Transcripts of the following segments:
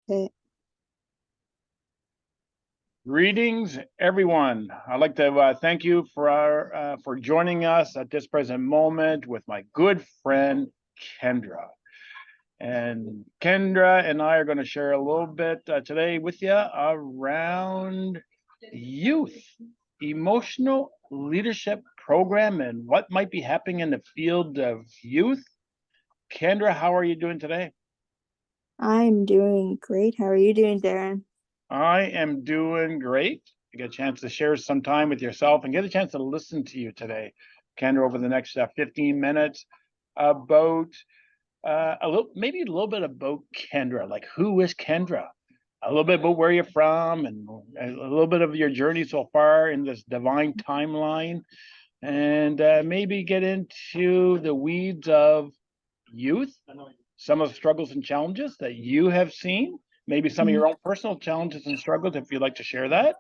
Okay. Greetings, everyone. I'd like to thank you for joining us at this present moment with my good friend Kendra. And Kendra and I are going to share a little bit today with you around youth, emotional leadership program, and what might be happening in the field of youth. Kendra, how are you doing today? I'm doing great. How are you doing, Darren? I am doing great. You get a chance to share some time with yourself and get a chance to listen to you today, Kendra, over the next 15 minutes about maybe a little bit about Kendra. Like, who is Kendra? A little bit about where you're from and a little bit of your journey so far in this divine timeline, and maybe get into the weeds of youth, some of the struggles and challenges that you have seen, maybe some of your own personal challenges and struggles, if you'd like to share that.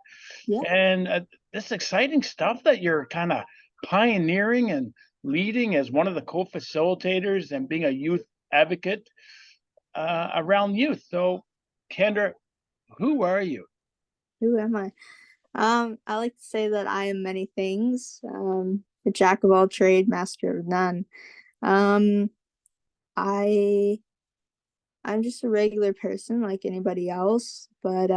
Yeah. And this exciting stuff that you're kind of pioneering and leading as one of the co-facilitators and being a youth advocate around youth. So, Kendra, who are you? Who am I? I like to say that I am many things. A jack of all trade, master of none. Um, I I'm just a regular person like anybody else, but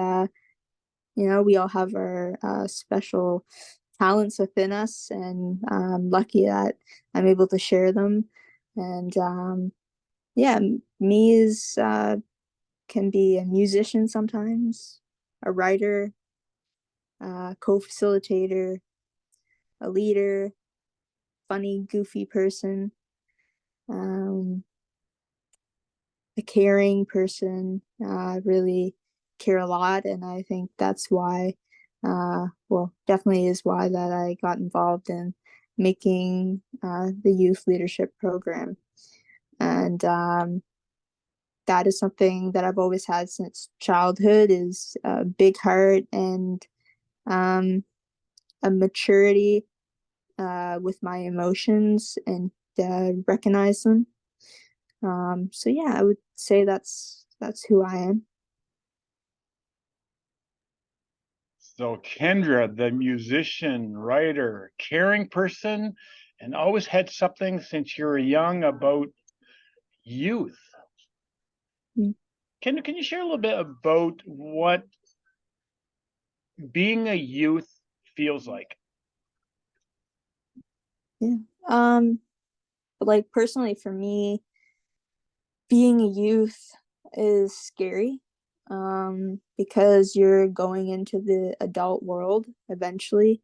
we all have our special talents within us, and I'm lucky that I'm able to share them. And yeah, me is can be a musician sometimes, a writer, co-facilitator, a leader, funny, goofy person, um, a caring person. I really care a lot, and I think that's why, definitely is why that I got involved in making the youth leadership program. And that is something that I've always had since childhood, is a big heart and um, a maturity with my emotions, and recognize them. So yeah, I would say that's who I am. So, Kendra, the musician, writer, caring person, and always had something since you were young about youth. Mm. Can you share a little bit about what being a youth feels like? Yeah. But like personally for me, being a youth is scary. Because you're going into the adult world eventually.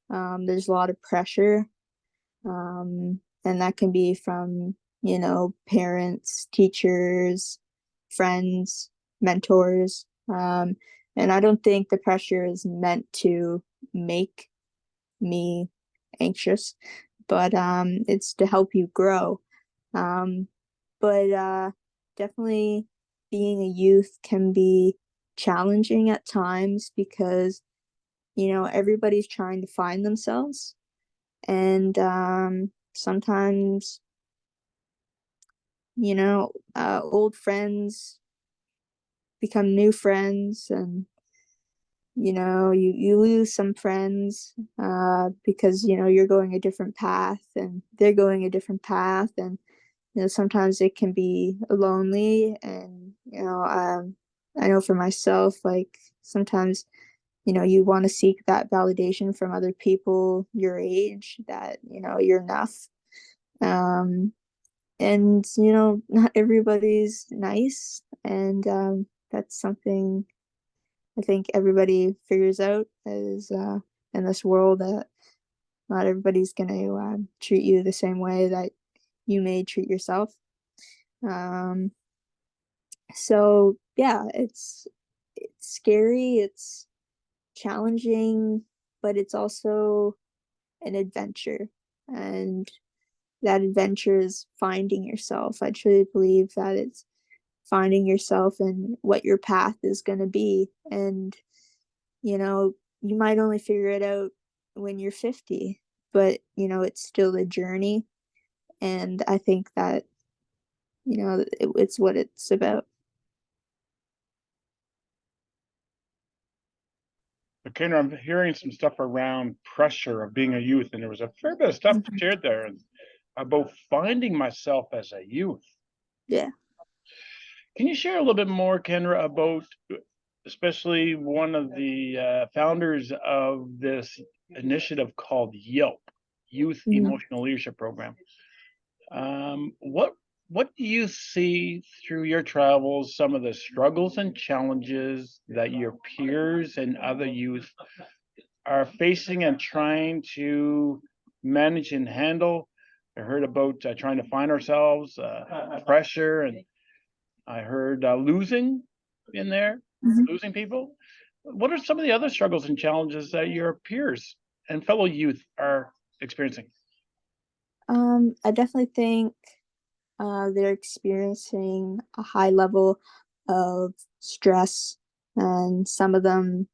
There's a lot of pressure. And that can be from, parents, teachers, friends, mentors. And I don't think the pressure is meant to make me anxious, but it's to help you grow. Um, but definitely being a youth can be challenging at times because, everybody's trying to find themselves. And sometimes, old friends become new friends, and you lose some friends because you're going a different path and they're going a different path. And sometimes it can be lonely. And I know for myself, like sometimes you want to seek that validation from other people your age, that you're enough. And not everybody's nice, and that's something I think everybody figures out, is in this world, that not everybody's going to treat you the same way that you may treat yourself. Um, so yeah, it's scary, it's challenging, but it's also an adventure, and that adventure is finding yourself. I truly believe that it's finding yourself and what your path is going to be. And you might only figure it out when you're 50, but it's still a journey. And I think that it's what it's about. Kendra, I'm hearing some stuff around pressure of being a youth, and there was a fair bit of stuff shared there about finding myself as a youth. Yeah. Can you share a little bit more, Kendra, about especially one of the founders of this initiative called YELP, Youth Mhm. Emotional Leadership Program? What do you see through your travels, some of the struggles and challenges that your peers and other youth are facing and trying to manage and handle? I heard about trying to find ourselves, pressure, and I heard losing in there, Mhm. losing people. What are some of the other struggles and challenges that your peers and fellow youth are experiencing? I definitely think they're experiencing a high level of stress, and some of them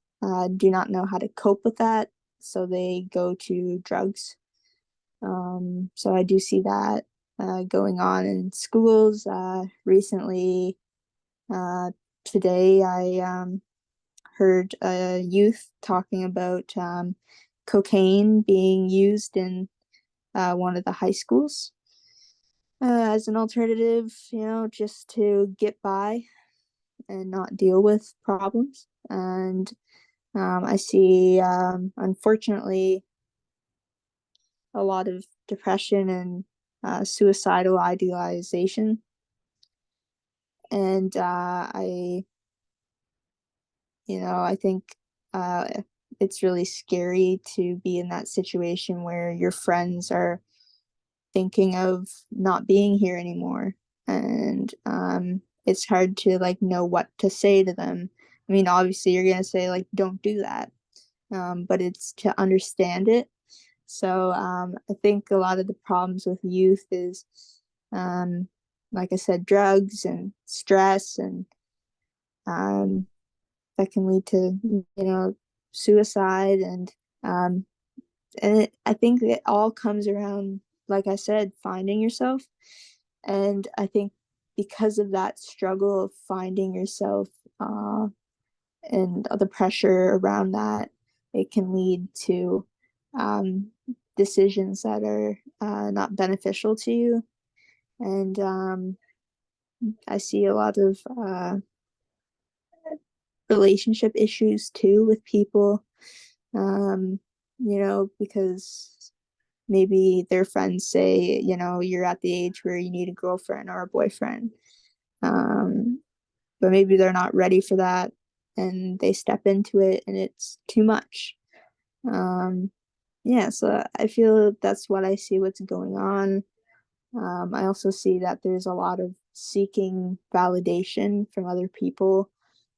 do not know how to cope with that, so they go to drugs. So I do see that going on in schools. Recently, uh, today, I heard a youth talking about cocaine being used in one of the high schools as an alternative, just to get by and not deal with problems. And I see, unfortunately, a lot of depression and suicidal idealization. And I think uh, it's really scary to be in that situation where your friends are thinking of not being here anymore, and it's hard to like know what to say to them. I mean, obviously you're gonna say like don't do that, but it's to understand it. So I think a lot of the problems with youth is um, like I said, drugs and stress, and um, that can lead to suicide, um, I think it all comes around, like I said, finding yourself. And I think because of that struggle of finding yourself uh, and the pressure around that, it can lead to um, decisions that are not beneficial to you. And I see a lot of relationship issues too with people, because maybe their friends say, you're at the age where you need a girlfriend or a boyfriend. Um, but maybe they're not ready for that and they step into it and it's too much. Um, yeah, so I feel that's what I see what's going on. I also see that there's a lot of seeking validation from other people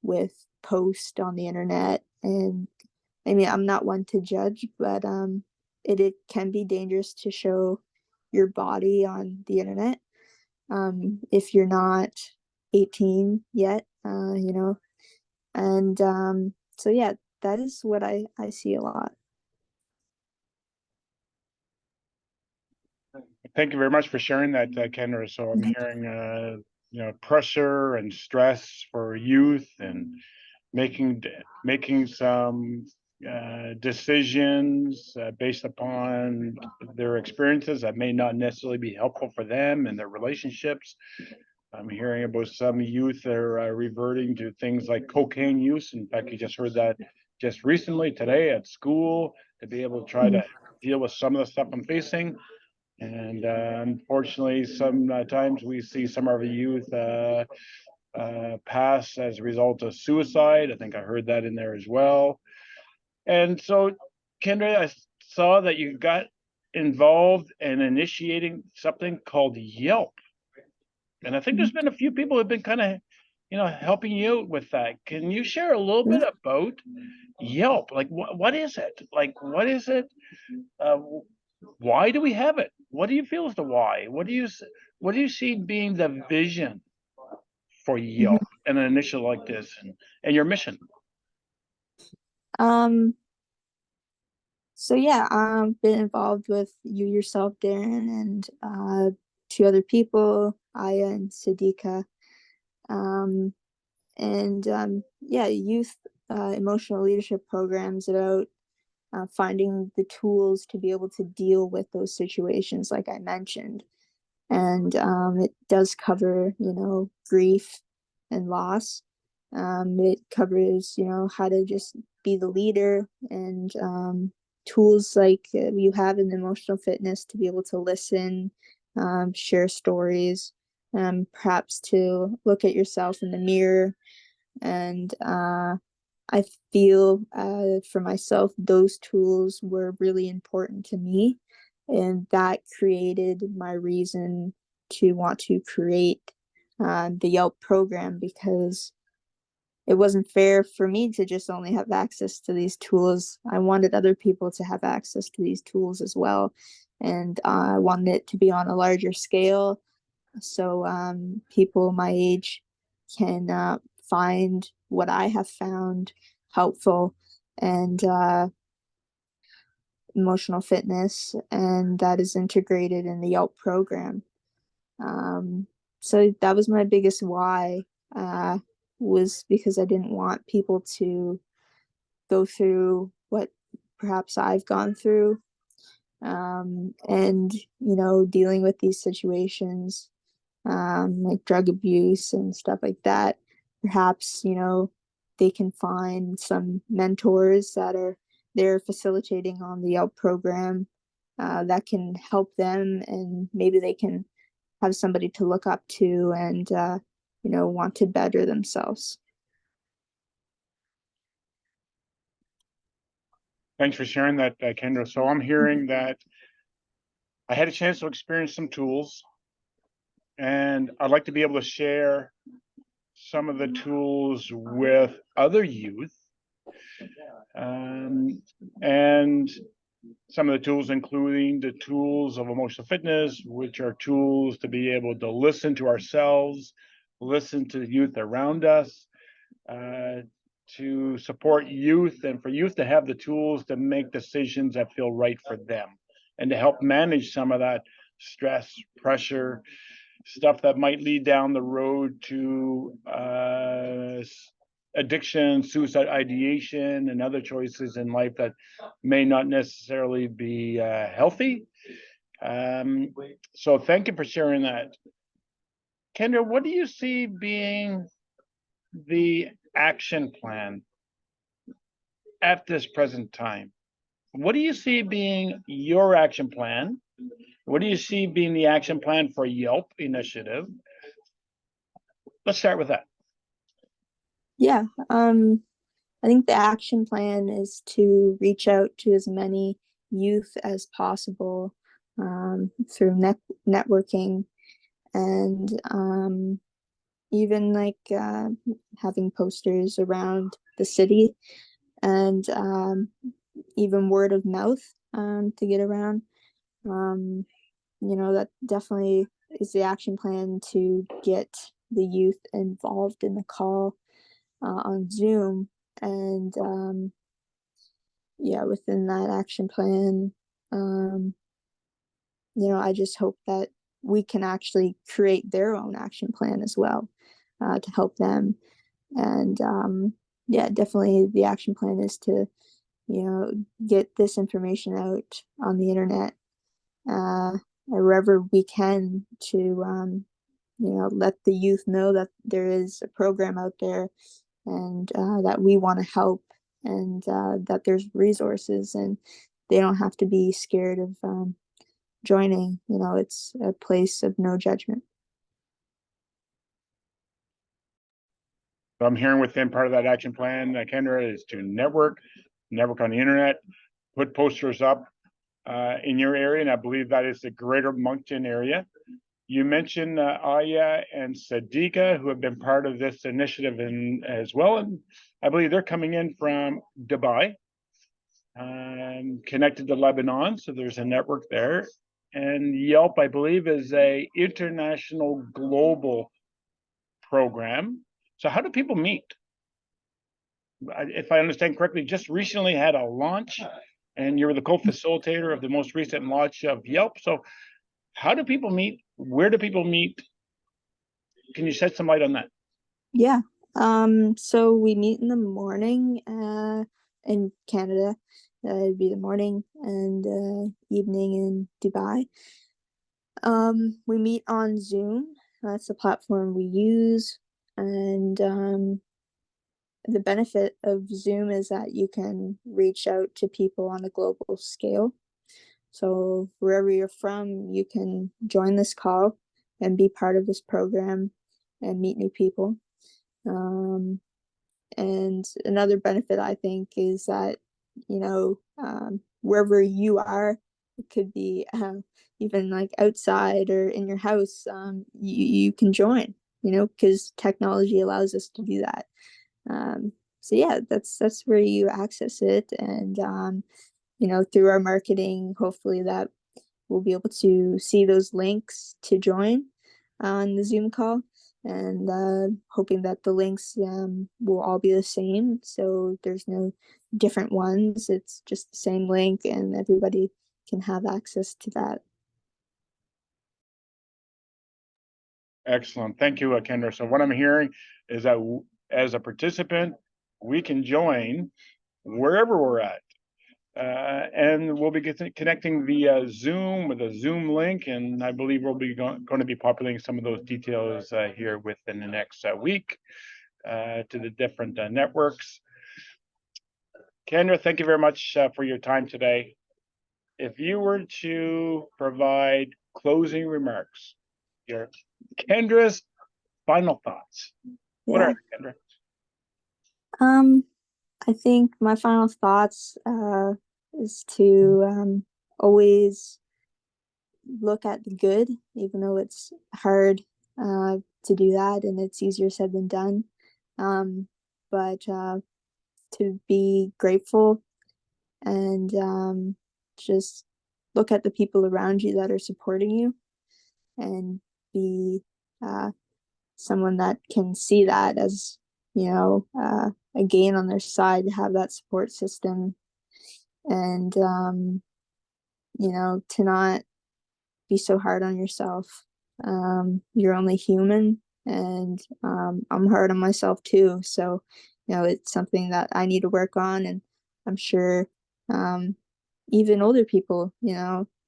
with posts on the internet. And I mean, I'm not one to judge, but it can be dangerous to show your body on the internet if you're not 18 yet, And so, yeah, that is what I see a lot. Thank you very much for sharing that, Kendra. So I'm hearing, pressure and stress for youth and making some decisions based upon their experiences that may not necessarily be helpful for them and their relationships. I'm hearing about some youth that are reverting to things like cocaine use. In fact, you just heard that just recently today at school to be able to try to deal with some of the stuff I'm facing. And unfortunately, sometimes we see some of our youth pass as a result of suicide. I think I heard that in there as well. And so, Kendra, I saw that you got involved in initiating something called YELP. And I think there's been a few people who have been kind of, helping you out with that. Can you share a little bit about YELP? Like, what is it? Like, what is it? Uh, why do we have it? What do you feel is the why? What do you see being the vision for Mhm. YELP and an initiative like this and your mission? Um, so yeah, been involved with you yourself, Darren, and two other people, Aya and Sidika. Um, and yeah, youth. emotional leadership programs about finding the tools to be able to deal with those situations, like I mentioned. And it does cover, grief and loss. It covers, how to just be the leader, and tools like you have in emotional fitness to be able to listen, share stories, perhaps to look at yourself in the mirror. And I feel for myself, those tools were really important to me. And that created my reason to want to create the YELP program, because it wasn't fair for me to just only have access to these tools. I wanted other people to have access to these tools as well. And I wanted it to be on a larger scale, so people my age can find what I have found helpful, and emotional fitness, and that is integrated in the YELP program. So that was my biggest why, was because I didn't want people to go through what perhaps I've gone through, and dealing with these situations, like drug abuse and stuff like that. Perhaps, they can find some mentors that are there facilitating on the YELP program, that can help them, and maybe they can have somebody to look up to, and, want to better themselves. Thanks for sharing that, Kendra. So I'm hearing that I had a chance to experience some tools, and I'd like to be able to share some of the tools with other youth. And some of the tools, including the tools of emotional fitness, which are tools to be able to listen to ourselves, listen to the youth around us, to support youth, and for youth to have the tools to make decisions that feel right for them, and to help manage some of that stress, pressure, stuff that might lead down the road to addiction, suicide ideation, and other choices in life that may not necessarily be healthy. So thank you for sharing that. Kendra, what do you see being the action plan at this present time? What do you see being your action plan? What do you see being the action plan for YELP initiative? Let's start with that. Yeah. I think the action plan is to reach out to as many youth as possible, through networking, and even like having posters around the city, and even word of mouth, to get around. That definitely is the action plan, to get the youth involved in the call on Zoom. And within that action plan, I just hope that we can actually create their own action plan as well, to help them. And definitely the action plan is to, get this information out on the internet, wherever we can, to, let the youth know that there is a program out there, and that we want to help, and that there's resources, and they don't have to be scared of joining. It's a place of no judgment. So I'm hearing within part of that action plan, Kendra, is to network on the internet, put posters up in your area, and I believe that is the greater Moncton area. You mentioned Aya and Sadiqa, who have been part of this initiative as well, and I believe they're coming in from Dubai, connected to Lebanon, so there's a network there. And YELP, I believe, is a international global program. So how do people meet? If I understand correctly, just recently had a launch, and you were the co-facilitator of the most recent launch of YELP. So how do people meet? Where do people meet? Can you shed some light on that? Yeah. So we meet in the morning, in Canada. It'd be the morning and evening in Dubai. We meet on Zoom. That's the platform we use, and the benefit of Zoom is that you can reach out to people on a global scale. So wherever you're from, you can join this call and be part of this program and meet new people. And another benefit I think is that, wherever you are, it could be even like outside or in your house, you can join, because technology allows us to do that. So yeah, that's where you access it, and through our marketing, hopefully that we'll be able to see those links to join on the Zoom call, and hoping that the links will all be the same. So there's no different ones. It's just the same link, and everybody can have access to that. Excellent. Thank you, Kendra. So what I'm hearing is that as a participant, we can join wherever we're at. And we'll be connecting via Zoom with a Zoom link, and I believe we'll be going to be populating some of those details here within the next week to the different networks. Kendra, thank you very much for your time today. If you were to provide closing remarks, your Kendra's final thoughts, what are they, Kendra? I think my final thoughts is to always look at the good, even though it's hard to do that, and it's easier said than done. But to be grateful, and just look at the people around you that are supporting you, and be someone that can see that as a gain on their side, to have that support system, and to not be so hard on yourself. You're only human, and I'm hard on myself too. So, it's something that I need to work on, and I'm sure even older people,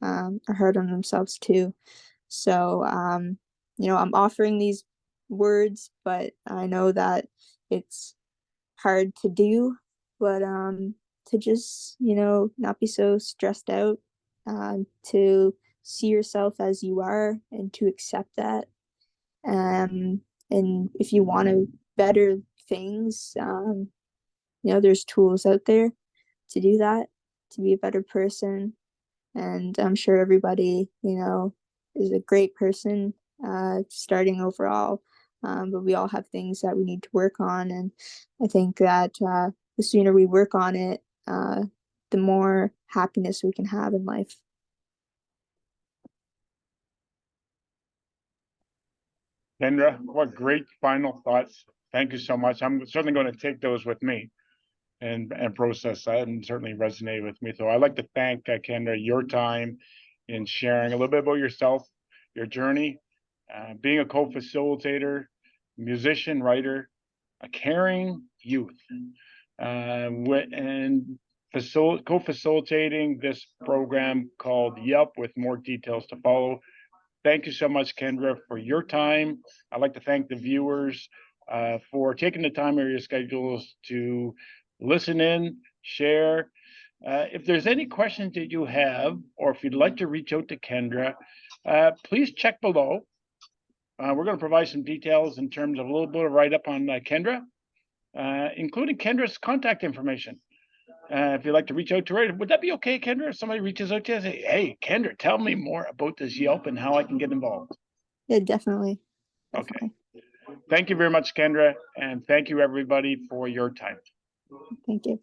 are hard on themselves too. So, I'm offering these words, but I know that it's hard to do, but to just, not be so stressed out, to see yourself as you are, and to accept that. And if you want to better things, there's tools out there to do that, to be a better person. And I'm sure everybody, is a great person starting overall. But we all have things that we need to work on. And I think that the sooner we work on it, the more happiness we can have in life. Kendra, what great final thoughts. Thank you so much. I'm certainly going to take those with me and process that, and certainly resonate with me. So I'd like to thank Kendra, your time in sharing a little bit about yourself, your journey, being a co-facilitator, musician, writer, a caring youth, and co-facilitating this program called YELP, with more details to follow. Thank you so much, Kendra, for your time. I'd like to thank the viewers for taking the time of your schedules to listen in, share. If there's any questions that you have, or if you'd like to reach out to Kendra, please check below. We're going to provide some details in terms of a little bit of write-up on Kendra, including Kendra's contact information. If you'd like to reach out to her, would that be okay, Kendra? If somebody reaches out to you and say, hey, Kendra, tell me more about this YELP and how I can get involved. Yeah, definitely. Okay. Thank you very much, Kendra. And thank you, everybody, for your time. Thank you.